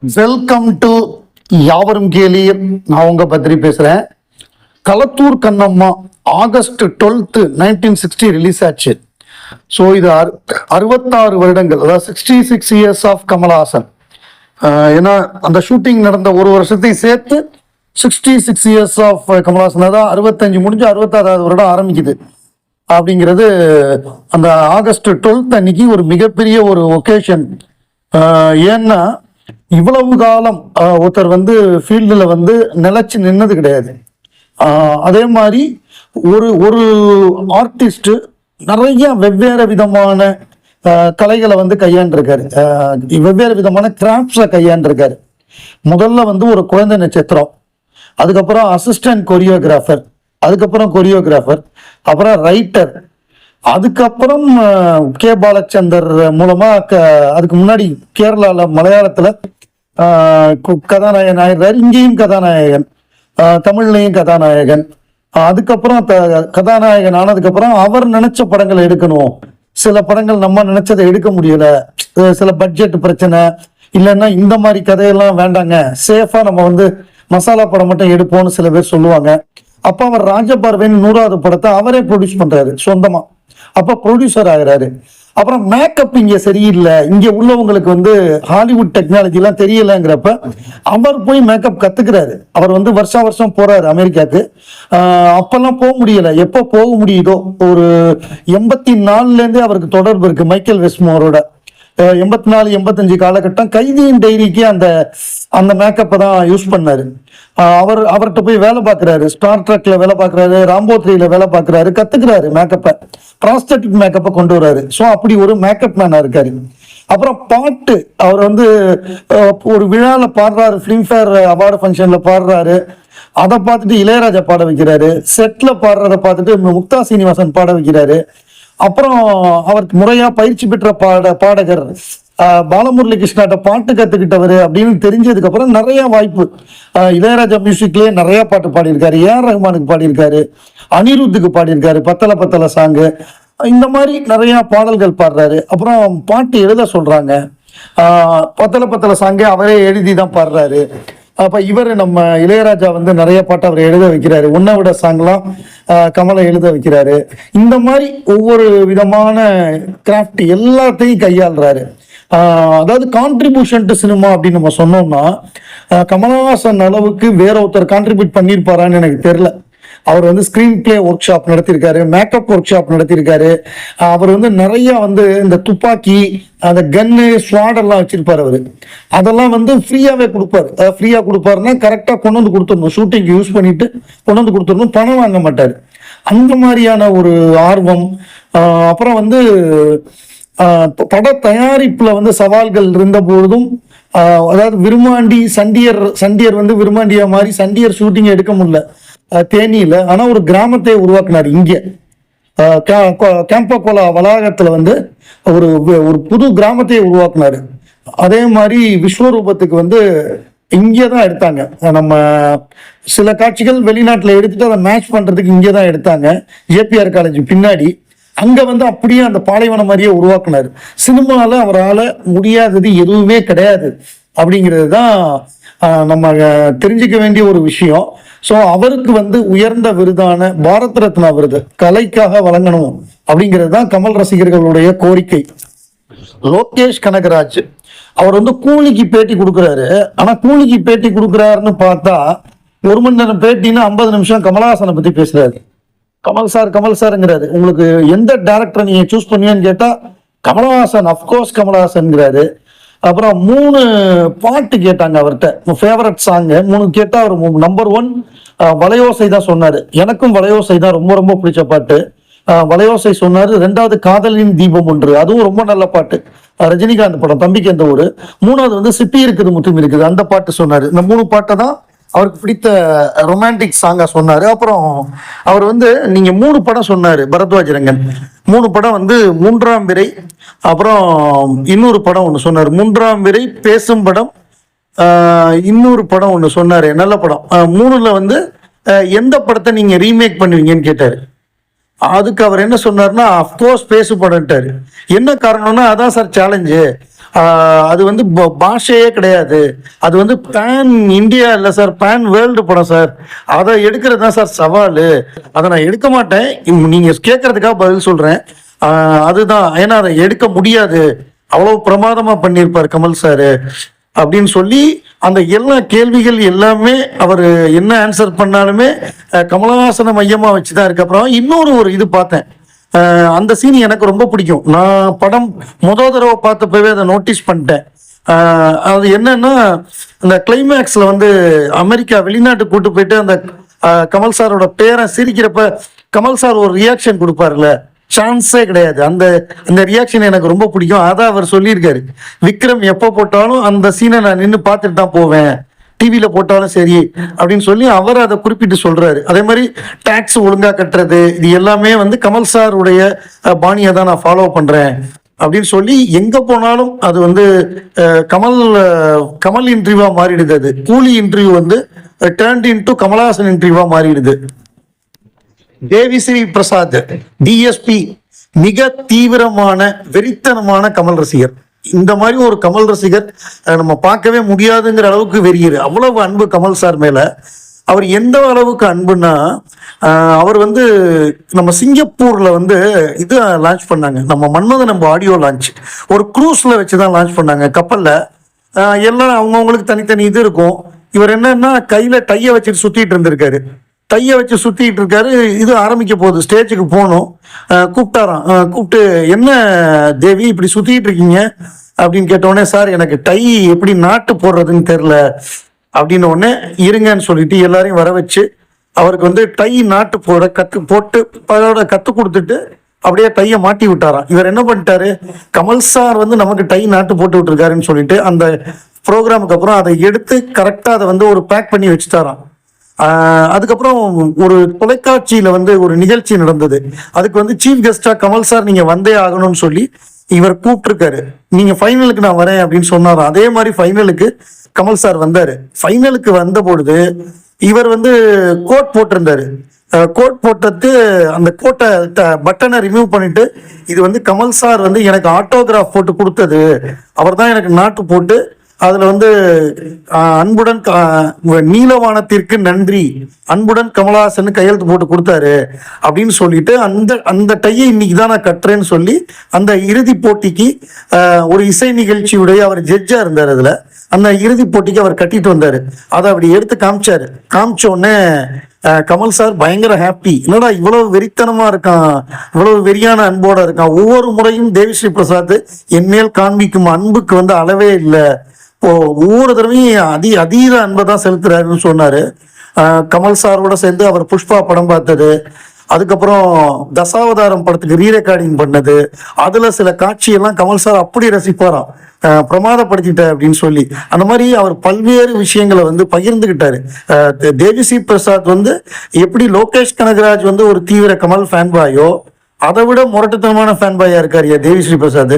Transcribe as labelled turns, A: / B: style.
A: Welcome to யாவரும் கேளீர். நான் உங்க பத்ரி பேசுறேன். களத்தூர் கண்ணம்மா ஆகஸ்ட் 12, 1960 ரிலீஸ் ஆச்சு. ஸோ இது 66 வருடங்கள், அதாவது 66 இயர்ஸ் ஆஃப் கமல்ஹாசன். ஏன்னா அந்த ஷூட்டிங் நடந்த ஒரு வருஷத்தையும் சேர்த்து 66 இயர்ஸ் ஆஃப் கமல்ஹாசன். அதான் 65 முடிஞ்சு 66வது வருடம் ஆரம்பிக்குது. அப்படிங்கிறது அந்த ஆகஸ்ட் 12 அன்னைக்கு ஒரு மிகப்பெரிய ஒரு ஒகேஷன். ஏன்னா இவ்வளவு காலம் ஒருத்தர் ஃபீல்டில் நிலைச்சு நின்னது கிடையாது. அதே மாதிரி ஒரு ஒரு ஆர்டிஸ்ட் நிறைய வெவ்வேறு விதமான கலைகளை கையாண்டிருக்காரு, வெவ்வேறு விதமான கிராஃப்ட்ஸை கையாண்டிருக்காரு. முதல்ல ஒரு குழந்தை நட்சத்திரம், அதுக்கப்புறம் அசிஸ்டன்ட் கொரியோகிராஃபர், அதுக்கப்புறம் கொரியோகிராஃபர், அப்புறம் ரைட்டர், அதுக்கப்புறம் கே பாலச்சந்தர் மூலமா அதுக்கு முன்னாடி கேரளால மலையாளத்துல கதாநாயகன் ஆயிடுறாரு. இங்கேயும் கதாநாயகன், தமிழ்லையும் கதாநாயகன். அதுக்கப்புறம் கதாநாயகன் ஆனதுக்கப்புறம் அவர் நினைச்ச படங்களை எடுக்கணும். சில படங்கள் நம்ம நினைச்சதை எடுக்க முடியல, சில பட்ஜெட் பிரச்சனை, இல்லைன்னா இந்த மாதிரி கதையெல்லாம் வேண்டாங்க, சேஃபா நம்ம மசாலா படம் மட்டும் எடுப்போம்னு சில பேர் சொல்லுவாங்க. அப்ப அவர் ராஜபார்வையின் 100வது படத்தை அவரே ப்ரொடியூஸ் பண்றாரு சொந்தமா. அப்ப ப்ரொடியூசர் ஆகிறாரு. அப்புறம் மேக்கப் இங்க சரியில்லை, இங்க உள்ளவங்களுக்கு ஹாலிவுட் டெக்னாலஜி எல்லாம் தெரியலங்கிறப்ப அவர் போய் மேக்கப் கத்துக்கிறாரு. அவர் வருஷா வருஷம் போறாரு அமெரிக்காவுக்கு. அப்பெல்லாம் போக முடியல, எப்போ போக முடியுதோ ஒரு 84ல இருந்தே அவருக்கு தொடர்பு இருக்கு மைக்கேல் வெஸ்மோரோட. 84, 85 காலகட்டம் கைதியின் டைரிக்கு அந்த மேக்கப்பை தான் யூஸ் பண்ணாரு. அவர்கிட்ட போய் வேலை பார்க்கிறாரு, ஸ்டார் ட்ரெக்ல வேலை பார்க்கிறாரு, ராம்போ 3ல வேலை பார்க்கிறாரு, கத்துக்கிறாரு மேக்கப்பை, ப்ராஸ்தட்டிக் மேக்கப்பை கொண்டு வர்றாரு. ஸோ அப்படி ஒரு மேக்கப் மேனா இருக்காரு. அப்புறம் பாட்டு, அவர் ஒரு விழால பாடுறாரு, பிலிம்ஃபேர் அவார்டு ஃபங்க்ஷன்ல பாடுறாரு. அதை பார்த்துட்டு இளையராஜா பாட வைக்கிறாரு. செட்ல பாடுறத பார்த்துட்டு முக்தா சீனிவாசன் பாட வைக்கிறாரு. அப்புறம் அவருக்கு முறையா பயிற்சி பெற்ற பாடகர் பாலமுரளி கிருஷ்ணாட்ட பாட்டு கத்துக்கிட்டவர் அப்படின்னு தெரிஞ்சதுக்கு அப்புறம் நிறைய வாய்ப்பு. இளையராஜா மியூசிக்லயே நிறைய பாட்டு பாடியிருக்காரு, ஏஆர் ரஹ்மானுக்கு பாடியிருக்காரு, அனிருத்துக்கு பாடியிருக்காரு, பத்தல பத்தல சாங்கு, இந்த மாதிரி நிறைய பாடல்கள் பாடுறாரு. அப்புறம் பாட்டு எழுத சொல்றாங்க, பத்தல பத்தல சாங்கே அவரே எழுதி தான் பாடுறாரு. அப்ப இவர் நம்ம இளையராஜா நிறைய பாட்டு அவர் எழுத வைக்கிறாரு. உன்னை விட சாங்லாம் கமலை எழுத வைக்கிறாரு. இந்த மாதிரி ஒவ்வொரு விதமான கிராஃப்ட் எல்லாத்தையும் கையாளுறாரு. அதாவது கான்ட்ரிபியூஷன் டு சினிமா அப்படின்னு நம்ம சொன்னோம்னா கமல்ஹாசன் அளவுக்கு வேற ஒருத்தர் கான்ட்ரிபியூட் பண்ணியிருப்பாரான்னு எனக்கு தெரியல. அவர் ஸ்கிரீன் பிளே ஒர்க் ஷாப் நடத்திருக்காரு, மேக்கப் ஒர்க் ஷாப் நடத்திருக்காரு. அவர் நிறைய இந்த துப்பாக்கி, அந்த கன்னு, ஸ்வாட் எல்லாம் வச்சிருப்பாரு. அவரு அதெல்லாம் ஃப்ரீயாவே கொடுப்பாரு. ஃப்ரீயா கொடுப்பாருன்னா கரெக்டா கொண்டு கொடுத்துடணும், ஷூட்டிங் யூஸ் பண்ணிட்டு கொண்டு கொடுத்துடணும், பணம் வாங்க மாட்டாரு. அந்த மாதிரியான ஒரு ஆர்வம். அப்புறம் பட தயாரிப்புல சவால்கள் இருந்த பொழுதும், அதாவது விருமாண்டி சண்டியர் விருமாண்டியா மாதிரி சண்டியர் ஷூட்டிங் எடுக்க முடியல தேனியில. ஆனா ஒரு கிராமத்தை உருவாக்குனாரு இங்க கேம்பகோலா வளாகத்துல ஒரு ஒரு புது கிராமத்தை உருவாக்குனாரு. அதே மாதிரி விஸ்வரூபத்துக்கு இங்கேதான் எடுத்தாங்க. நம்ம சில காட்சிகள் வெளிநாட்டுல எடுத்துட்டு அதை மேட்ச் பண்றதுக்கு இங்கேதான் எடுத்தாங்க, ஜேபிஆர் காலேஜ் பின்னாடி. அங்க அப்படியே அந்த பாலைவனம் மாதிரியே உருவாக்குனாரு. சினிமால அவரால் முடியாதது எதுவுமே கிடையாது அப்படிங்கிறது தான் நம்ம தெரிஞ்சுக்க வேண்டிய ஒரு விஷயம். ஸோ அவருக்கு உயர்ந்த விருதான பாரத் ரத்னா விருது கலைக்காக வழங்கணும் அப்படிங்கிறது தான் கமல் ரசிகர்களுடைய கோரிக்கை. லோகேஷ் கனகராஜ் அவர் கூலிக்கு பேட்டி கொடுக்குறாரு. ஆனா கூலிக்கு பேட்டி கொடுக்குறாருன்னு பார்த்தா 1 மணி நேரம் பேட்டின்னு 50 நிமிஷம் கமல்ஹாசனை பத்தி பேசுறாரு. கமல் சார்ங்கிறாரு. உங்களுக்கு எந்த டைரக்டரை நீங்க சூஸ் பண்ணுவீங்கன்னு கேட்டா கமல்ஹாசன், அப்கோர்ஸ் கமல்ஹாசன்ங்கிறாரு. அப்புறம் 3 பாட்டு கேட்டாங்க அவர்கிட்ட, ஃபேவரட் சாங் 3 கேட்டா அவர் நம்பர் 1 வளையோசை தான் சொன்னாரு. எனக்கும் வளையோசை தான் ரொம்ப ரொம்ப பிடிச்ச பாட்டு. வளையோசை சொன்னாரு. 2வது காதலின் தீபம் ஒன்று, அதுவும் ரொம்ப நல்ல பாட்டு, ரஜினிகாந்த் படம், தம்பிக்கு எந்த ஊரு. 3வது சிப்பி இருக்குது முற்றும் இருக்குது, அந்த பாட்டு சொன்னாரு. இந்த 3 பாட்டை தான் அவருக்கு பிடித்த ரொமான்டிக் சாங்கா சொன்னாரு. அப்புறம் அவர் நீங்க 3 படம் சொன்னாரு, பரத்வாஜ் ரங்கன் 3 படம் 3ஆம் விரை, அப்புறம் இன்னொரு படம் ஒன்று சொன்னார், 3ஆம் விரை பேசும் படம், இன்னொரு படம் ஒன்று சொன்னாரு, நல்ல படம். 3ல எந்த படத்தை நீங்க ரீமேக் பண்ணுவீங்கன்னு கேட்டாரு. அதுக்கு அவர் என்ன சொன்னார்னா, அப்கோர்ஸ் பேசு படம்ட்டாரு. என்ன காரணம்னா, அதான் சார் சேலஞ்சு, அது வந்து பாஷையே கிடையாது, அது வந்து பேன் இந்தியா இல்லை சார், பேன் வேர்ல்டு படம் சார், அதை எடுக்கிறது தான் சார் சவால், அதை நான் எடுக்க மாட்டேன், நீங்கள் கேட்கறதுக்காக பதில் சொல்கிறேன். அதுதான், ஏன்னா அதை எடுக்க முடியாது, அவ்வளோ பிரமாதமாக பண்ணியிருப்பார் கமல் சார் அப்படின்னு சொல்லி அந்த எல்லா கேள்விகள் எல்லாமே அவர் என்ன ஆன்சர் பண்ணாலுமே கமலஹாசனை மையமாக வச்சு தான் இருக்கு. அப்புறம் இன்னொரு இது பார்த்தேன், அந்த சீன் எனக்கு ரொம்ப பிடிக்கும். நான் படம் தடவை பார்த்தப்பவே அதை நோட்டீஸ் பண்ணிட்டேன். அது என்னன்னா, இந்த கிளைமேக்ஸில் வந்து அமெரிக்கா வெளிநாட்டுக்கு கூட்டு போயிட்டு அந்த கமல் சாரோட பேரை சிரிக்கிறப்ப கமல் சார் ஒரு ரியாக்ஷன் கொடுப்பாருல்ல, சான்ஸே கிடையாது. அந்த அந்த ரியாக்ஷன் எனக்கு ரொம்ப பிடிக்கும். அதான் அவர் சொல்லியிருக்காரு, விக்ரம் எப்போ போட்டாலும் அந்த சீனை நான் நின்று பார்த்துட்டு தான் போவேன், டிவியில் போட்டாலும் சரி அப்படின்னு சொல்லி அவர் அதை குறிப்பிட்டு சொல்றாரு. அதே மாதிரி டாக்ஸ் ஒழுங்கா கட்டுறது, இது எல்லாமே வந்து கமல் சாருடைய பாணியை தான் நான் ஃபாலோ பண்றேன் அப்படின்னு சொல்லி எங்க போனாலும் அது வந்து கமல் இன்டர்வியூவா மாறிடுது. அது கூலி இன்டர்வியூ வந்து டர்ன்ட் இன்டு கமலஹாசன் இன்டர்வியூவா மாறிடுது. தேவிஸ்ரீ பிரசாத் டிஎஸ்பி மிக தீவிரமான வெறித்தனமான கமல் ரசிகர். இந்த மாதிரி ஒரு கமல் ரசிகர் நம்ம பார்க்கவே முடியாதுங்கிற அளவுக்கு வெறியர். அவ்வளவு அன்பு கமல் சார் மேல. அவர் எந்த அளவுக்கு அன்புன்னா, அவர் வந்து நம்ம சிங்கப்பூர்ல வந்து இது லான்ச் பண்ணாங்க, நம்ம மன்மதன் நம்ம ஆடியோ லான்ச் ஒரு க்ரூஸ்ல வச்சுதான் லான்ச் பண்ணாங்க, கப்பல்ல. எல்லாம் அவங்கவுங்களுக்கு தனித்தனி இது இருக்கும். இவர் என்னன்னா கையில டைய வச்சுட்டு சுத்திட்டு இருந்திருக்காரு, கையை வச்சு சுத்திட்டு இருக்காரு. இது ஆரம்பிக்க போகுது, ஸ்டேஜுக்கு போகணும். கூப்பிட்டாராம், கூப்பிட்டு என்ன தேவி இப்படி சுத்திட்டு இருக்கீங்க அப்படின்னு கேட்டோடனே, சார் எனக்கு டை எப்படி நாட்டு போடுறதுன்னு தெரில அப்படின்னு உடனே இருங்கன்னு சொல்லிட்டு எல்லாரையும் வர வச்சு அவருக்கு வந்து டை நாட்டு போட கத்து கொடுத்துட்டு அப்படியே டையை மாட்டி விட்டாராம். இவர் என்ன பண்ணிட்டாரு, கமல் சார் வந்து நமக்கு டை நாட்டு போட்டு விட்டுருக்காருன்னு சொல்லிட்டு அந்த ப்ரோக்ராமுக்கு அப்புறம் அதை எடுத்து கரெக்டாக அதை வந்து ஒரு பேக் பண்ணி வச்சுட்டாராம். அதுக்கப்புறம் ஒரு தொலைக்காட்சியில வந்து ஒரு நிகழ்ச்சி நடந்தது. அதுக்கு வந்து சீஃப் கெஸ்டா கமல் சார் நீங்க வந்தே ஆகணும்னு சொல்லி இவர் கூப்பிட்டுருக்காரு. நீங்க ஃபைனலுக்கு நான் வரேன் அப்படின்னு சொன்னாராம். அதே மாதிரி ஃபைனலுக்கு கமல் சார் வந்தாரு. ஃபைனலுக்கு வந்த பொழுது இவர் வந்து கோட் போட்டிருந்தாரு. கோட் போட்டது அந்த கோட்டை பட்டனை ரிமூவ் பண்ணிட்டு, இது வந்து கமல் சார் வந்து எனக்கு ஆட்டோகிராஃப் போட்டு கொடுத்தது, அவர் தான் எனக்கு நாட்டு போட்டு அதுல வந்து அன்புடன் நீலவானத்திற்கு நன்றி, அன்புடன் கமலஹாசன் கையெழுத்து போட்டு கொடுத்தாரு அப்படின்னு சொல்லிட்டு அந்த டையை இன்னைக்கு தான் நான் கட்டுறேன்னு சொல்லி அந்த இறுதி போட்டிக்கு ஒரு இசை நிகழ்ச்சியுடைய அவர் ஜட்ஜா இருந்தார். அதுல அந்த இறுதி போட்டிக்கு அவர் கட்டிட்டு வந்தாரு. அதை அப்படி எடுத்து காமிச்சாரு. காமிச்ச உடனே கமல் சார் பயங்கர ஹாப்பி. என்னடா இவ்வளவு வெறித்தனமா இருக்கான், இவ்வளவு வெறியான அன்போட இருக்கான். ஒவ்வொரு முறையும் தேவிஸ்ரீ பிரசாத் என்மேல் காண்பிக்கும் அன்புக்கு வந்து அளவே இல்லை. ஒவ்வொரு தடவையும் அதீத அன்பை தான் செலுத்துறாருன்னு சொன்னாரு. கமல் சாரோட சேர்ந்து அவர் புஷ்பா படம் பார்த்தது, அதுக்கப்புறம் தசாவதாரம் படத்துக்கு ரீரெக்கார்டிங் பண்ணது, அதுல சில காட்சியெல்லாம் கமல் சார் அப்படி ரசிப்பாராம், பிரமாதப்படுத்திட்ட அப்படின்னு சொல்லி. அந்த மாதிரி அவர் பல்வேறு விஷயங்களை வந்து பகிர்ந்துகிட்டாரு. தேவிஸ்ரீ பிரசாத் வந்து எப்படி லோகேஷ் கனகராஜ் வந்து ஒரு தீவிர கமல் ஃபேன் பாயோ, அதை விட முரட்டுத்தனமான ஃபேன் பாயா இருக்காரு தேவிஸ்ரீ பிரசாத்.